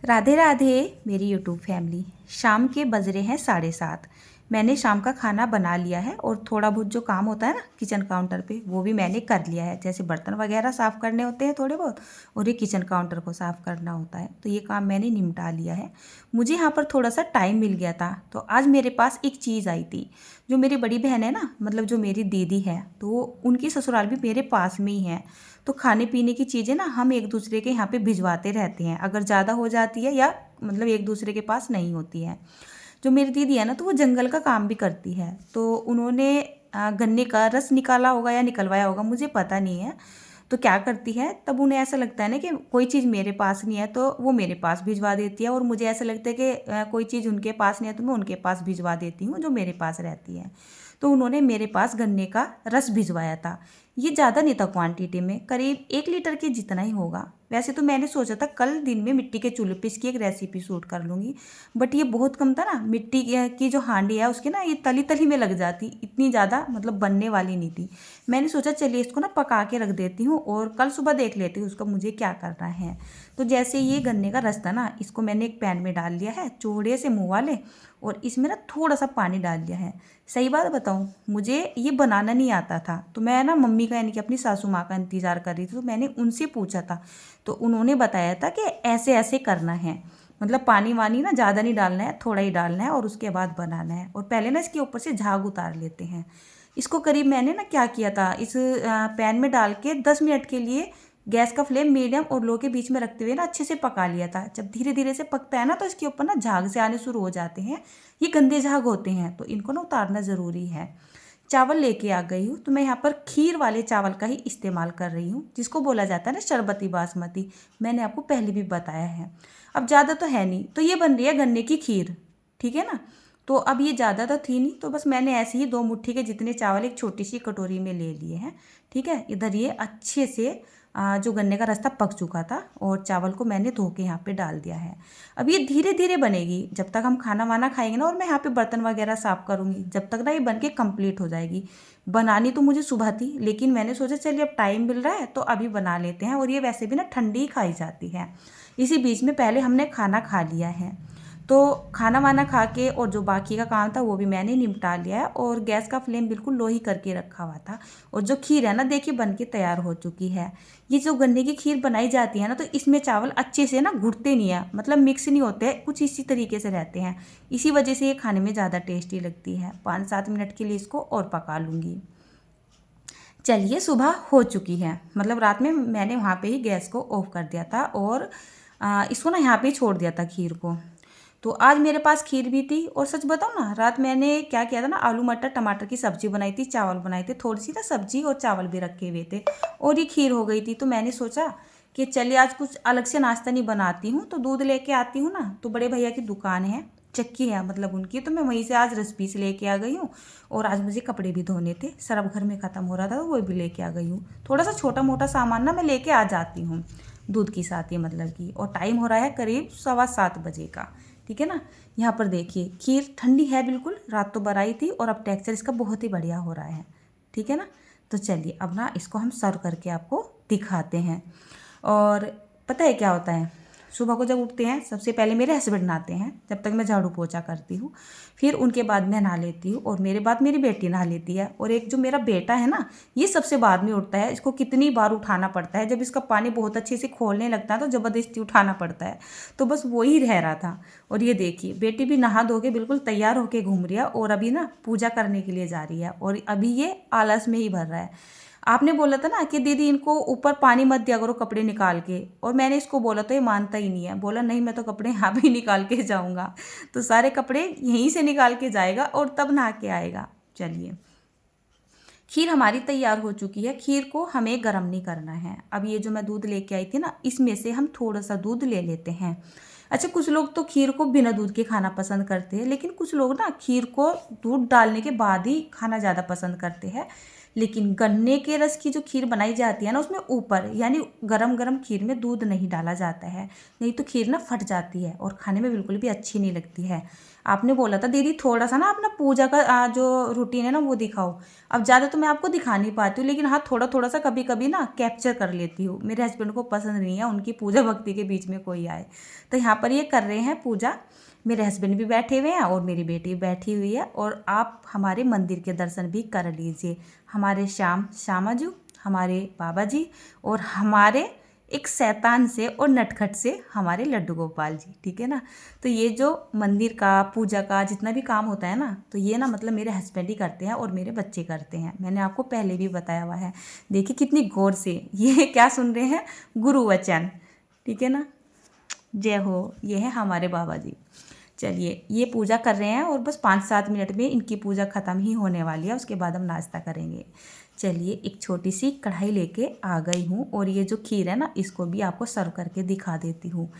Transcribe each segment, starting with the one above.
राधे राधे मेरी YouTube family. शाम के बज रहे हैं 7:30। मैंने शाम का खाना बना लिया है और थोड़ा बहुत जो काम होता है ना किचन काउंटर पे वो भी मैंने कर लिया है। जैसे बर्तन वगैरह साफ़ करने होते हैं थोड़े बहुत, और ये किचन काउंटर को साफ़ करना होता है, तो ये काम मैंने निपटा लिया है। मुझे यहाँ पर थोड़ा सा टाइम मिल गया था, तो आज मेरे पास एक चीज़ आई थी। जो मेरी बड़ी बहन है ना, मतलब जो मेरी दीदी है, तो उनकी ससुराल भी मेरे पास में ही है। तो खाने पीने की चीज़ें ना हम एक दूसरे के यहाँ पे भिजवाते रहते हैं, अगर ज़्यादा हो जाती है या मतलब एक दूसरे के पास नहीं होती है। जो मेरी दीदी है ना, तो वो जंगल का काम भी करती है, तो उन्होंने गन्ने का रस निकाला होगा या निकलवाया होगा, मुझे पता नहीं है। तो क्या करती है, तब उन्हें ऐसा लगता है ना कि कोई चीज़ मेरे पास नहीं है तो वो मेरे पास भिजवा देती है, और मुझे ऐसा लगता है कि कोई चीज़ उनके पास नहीं है तो मैं उनके पास भिजवा देती हूँ जो मेरे पास रहती है। तो उन्होंने मेरे पास गन्ने का रस भिजवाया था। ये ज़्यादा नहीं था क्वांटिटी में, करीब 1 लीटर के जितना ही होगा। वैसे तो मैंने सोचा था कल दिन में मिट्टी के चूल्हे पे इसकी एक रेसिपी शूट कर लूँगी, बट ये बहुत कम था ना। मिट्टी की जो हांडी है उसके ना ये तली तली में लग जाती, इतनी ज़्यादा मतलब बनने वाली नहीं थी। मैंने सोचा चलिए इसको ना पका के रख देती हूँ और कल सुबह देख लेती हूँ उसका मुझे क्या करना है। तो जैसे ये गन्ने का रस था ना, इसको मैंने एक पैन में डाल लिया है चौड़े से मुँह वाले, और इसमें ना थोड़ा सा पानी डाल दिया है। सही बात बताऊँ, मुझे ये बनाना नहीं आता था, तो मैं ना मम्मी का यानी कि अपनी सासू माँ का इंतज़ार कर रही थी, तो मैंने उनसे पूछा था। तो उन्होंने बताया था कि ऐसे ऐसे करना है, मतलब पानी वानी ना ज़्यादा नहीं डालना है, थोड़ा ही डालना है और उसके बाद बनाना है। और पहले ना इसके ऊपर से झाग उतार लेते हैं। इसको करीब मैंने ना क्या किया था, इस पैन में डाल के 10 मिनट के लिए गैस का फ्लेम मीडियम और लो के बीच में रखते हुए ना अच्छे से पका लिया था। जब धीरे धीरे से पकता है ना, तो इसके ऊपर ना झाग से आने शुरू हो जाते हैं। ये गंदे झाग होते हैं, तो इनको ना उतारना ज़रूरी है। चावल लेके आ गई हूँ, तो मैं यहाँ पर खीर वाले चावल का ही इस्तेमाल कर रही हूँ, जिसको बोला जाता है ना शरबती बासमती। मैंने आपको पहले भी बताया है। अब ज़्यादा तो है नहीं, तो ये बन रही है गन्ने की खीर, ठीक है ना। तो अब ये ज़्यादा तो थी नहीं, तो बस मैंने ऐसे ही 2 मुट्ठी के जितने चावल एक छोटी सी कटोरी में ले लिए हैं। ठीक है, इधर ये अच्छे से जो गन्ने का रास्ता पक चुका था और चावल को मैंने धो के यहाँ पे डाल दिया है। अब ये धीरे धीरे बनेगी जब तक हम खाना वाना खाएंगे ना, और मैं यहाँ पे बर्तन वगैरह साफ़ करूँगी जब तक ना ये बन के कम्प्लीट हो जाएगी। बनानी तो मुझे सुबह थी, लेकिन मैंने सोचा चलिए अब टाइम मिल रहा है तो अभी बना लेते हैं, और ये वैसे भी ना ठंडी ही खाई जाती है। इसी बीच में पहले हमने खाना खा लिया है, तो खाना वाना खा के और जो बाकी का काम था वो भी मैंने निपटा लिया है, और गैस का फ्लेम बिल्कुल लो ही करके रखा हुआ था। और जो खीर है ना, देखिए बन के तैयार हो चुकी है। ये जो गन्ने की खीर बनाई जाती है ना, तो इसमें चावल अच्छे से ना घुटते नहीं है, मतलब मिक्स नहीं होते हैं, कुछ इसी तरीके से रहते हैं। इसी वजह से ये खाने में ज़्यादा टेस्टी लगती है। 5-7 मिनट के लिए इसको और पका लूँगी। चलिए, सुबह हो चुकी है, मतलब रात में मैंने वहाँ पे ही गैस को ऑफ कर दिया था और इसको ना यहाँ पे ही छोड़ दिया था खीर को। तो आज मेरे पास खीर भी थी, और सच बताऊँ ना, रात मैंने क्या किया था ना, आलू मटर टमाटर की सब्जी बनाई थी, चावल बनाए थे, थोड़ी सी ना सब्जी और चावल भी रखे हुए थे, और ये खीर हो गई थी। तो मैंने सोचा कि चलिए आज कुछ अलग से नाश्ता नहीं बनाती हूँ, तो दूध लेके आती हूँ ना, तो बड़े भैया की दुकान है, चक्की है मतलब उनकी, तो मैं वहीं से आज रेसिपी से लेके आ गई हूँ। और आज मुझे कपड़े भी धोने थे, सर्फ घर में ख़त्म हो रहा था, तो वो भी लेके आ गई हूँ। थोड़ा सा छोटा मोटा सामान ना मैं लेके आ जाती हूँ दूध की साथ ही, मतलब की। और टाइम हो रहा है करीब 7:15 का, ठीक है ना। यहाँ पर देखिए खीर ठंडी है बिल्कुल, रात तो बनाई थी, और अब टेक्सचर इसका बहुत ही बढ़िया हो रहा है, ठीक है ना। तो चलिए अब ना इसको हम सर्व करके आपको दिखाते हैं। और पता है क्या होता है, सुबह को जब उठते हैं सबसे पहले मेरे हस्बैंड नहाते हैं, जब तक मैं झाड़ू पोछा करती हूँ। फिर उनके बाद मैं नहा लेती हूँ, और मेरे बाद मेरी बेटी नहा लेती है, और एक जो मेरा बेटा है ना, ये सबसे बाद में उठता है। इसको कितनी बार उठाना पड़ता है, जब इसका पानी बहुत अच्छे से खोलने लगता है तो ज़बरदस्ती उठाना पड़ता है। तो बस वही रह रहा था। और ये देखिए बेटी भी नहा धो के बिल्कुल तैयार होके घूम रही है, और अभी ना पूजा करने के लिए जा रही है, और अभी ये आलस में ही भर रहा है। आपने बोला था ना कि दीदी इनको ऊपर पानी मत दिया करो कपड़े निकाल के, और मैंने इसको बोला तो ये मानता ही नहीं है। बोला नहीं, मैं तो कपड़े यहाँ भी निकाल के जाऊँगा। तो सारे कपड़े यहीं से निकाल के जाएगा और तब नहा के आएगा। चलिए, खीर हमारी तैयार हो चुकी है। खीर को हमें गर्म नहीं करना है। अब ये जो मैं दूध लेके आई थी ना, इसमें से हम थोड़ा सा दूध ले लेते हैं। अच्छा, कुछ लोग तो खीर को बिना दूध के खाना पसंद करते हैं, लेकिन कुछ लोग ना खीर को दूध डालने के बाद ही खाना ज़्यादा पसंद करते हैं। लेकिन गन्ने के रस की जो खीर बनाई जाती है ना, उसमें ऊपर यानी गरम गरम खीर में दूध नहीं डाला जाता है, नहीं तो खीर ना फट जाती है और खाने में बिल्कुल भी अच्छी नहीं लगती है। आपने बोला था दीदी थोड़ा सा ना अपना पूजा का जो रूटीन है ना वो दिखाओ। अब ज़्यादा तो मैं आपको दिखा नहीं पाती हूँ, लेकिन हाँ थोड़ा थोड़ा सा कभी कभी ना कैप्चर कर लेती हूँ। मेरे हस्बैंड को पसंद नहीं है उनकी पूजा भक्ति के बीच में कोई आए। तो यहाँ पर ये कर रहे हैं पूजा, मेरे हस्बैंड भी बैठे हुए हैं और मेरी बेटी भी बैठी हुई है। और आप हमारे मंदिर के दर्शन भी कर लीजिए। हमारे श्यामाजू, हमारे बाबा जी और हमारे एक शैतान से और नटखट से हमारे लड्डू गोपाल जी, ठीक है ना। तो ये जो मंदिर का पूजा का जितना भी काम होता है ना, तो ये ना मतलब मेरे हस्बैंड ही करते हैं और मेरे बच्चे करते हैं। मैंने आपको पहले भी बताया हुआ है। देखिए कितनी गौर से ये क्या सुन रहे हैं, गुरु वचन, ठीक है ना। जय हो, ये है हमारे बाबा जी। चलिए ये पूजा कर रहे हैं और बस 5-7 मिनट में इनकी पूजा ख़त्म ही होने वाली है, उसके बाद हम नाश्ता करेंगे। चलिए एक छोटी सी कढ़ाई लेके आ गई हूँ और ये जो खीर है ना, इसको भी आपको सर्व करके दिखा देती हूँ।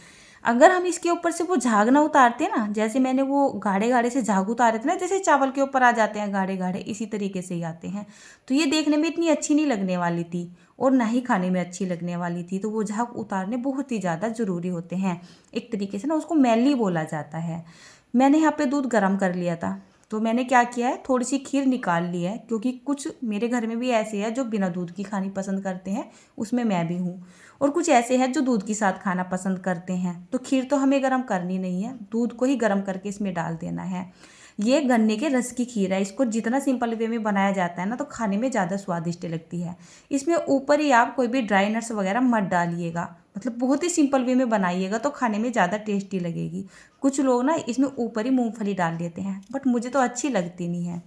अगर हम इसके ऊपर से वो झाग ना उतारते ना, जैसे मैंने वो गाढ़े गाढ़े से झाग उतारे थे ना, जैसे चावल के ऊपर आ जाते हैं गाढ़े गाढ़े, इसी तरीके से ही आते हैं, तो ये देखने में इतनी अच्छी नहीं लगने वाली थी और ना ही खाने में अच्छी लगने वाली थी। तो वो झाग उतारने बहुत ही ज़्यादा ज़रूरी होते हैं। एक तरीके से ना उसको मैली बोला जाता है। मैंने यहाँ पे दूध गर्म कर लिया था, तो मैंने क्या किया है, थोड़ी सी खीर निकाल ली है, क्योंकि कुछ मेरे घर में भी ऐसे हैं जो बिना दूध की खानी पसंद करते हैं, उसमें मैं भी हूँ। और कुछ ऐसे हैं जो दूध के साथ खाना पसंद करते हैं। तो खीर तो हमें गर्म करनी नहीं है, दूध को ही गर्म करके इसमें डाल देना है। ये गन्ने के रस की खीर है। इसको जितना सिंपल वे में बनाया जाता है ना, तो खाने में ज़्यादा स्वादिष्ट लगती है। इसमें ऊपर ही आप कोई भी ड्राई नट्स वगैरह मत डालिएगा, मतलब बहुत ही सिंपल वे में बनाइएगा तो खाने में ज़्यादा टेस्टी लगेगी। कुछ लोग ना इसमें ऊपर ही मूंगफली डाल देते हैं, बट मुझे तो अच्छी लगती नहीं है।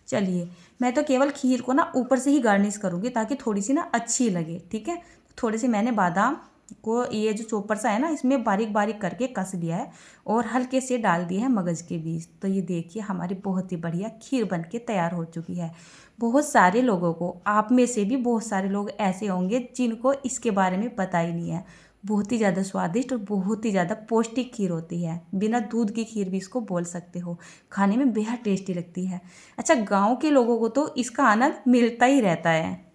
चलिए मैं तो केवल खीर को ना ऊपर से ही गार्निश करूँगी ताकि थोड़ी सी ना अच्छी लगे, ठीक है। थोड़े से मैंने बादाम को ये जो चॉपर सा है ना, इसमें बारीक बारीक करके कस लिया है और हल्के से डाल दिए हैं मगज के बीज। तो ये देखिए हमारी बहुत ही बढ़िया खीर बन के तैयार हो चुकी है। बहुत सारे लोगों को, आप में से भी बहुत सारे लोग ऐसे होंगे जिनको इसके बारे में पता ही नहीं है। बहुत ही ज़्यादा स्वादिष्ट और बहुत ही ज़्यादा पौष्टिक खीर होती है। बिना दूध की खीर भी इसको बोल सकते हो। खाने में बेहद टेस्टी लगती है। अच्छा, गाँव के लोगों को तो इसका आनंद मिलता ही रहता है।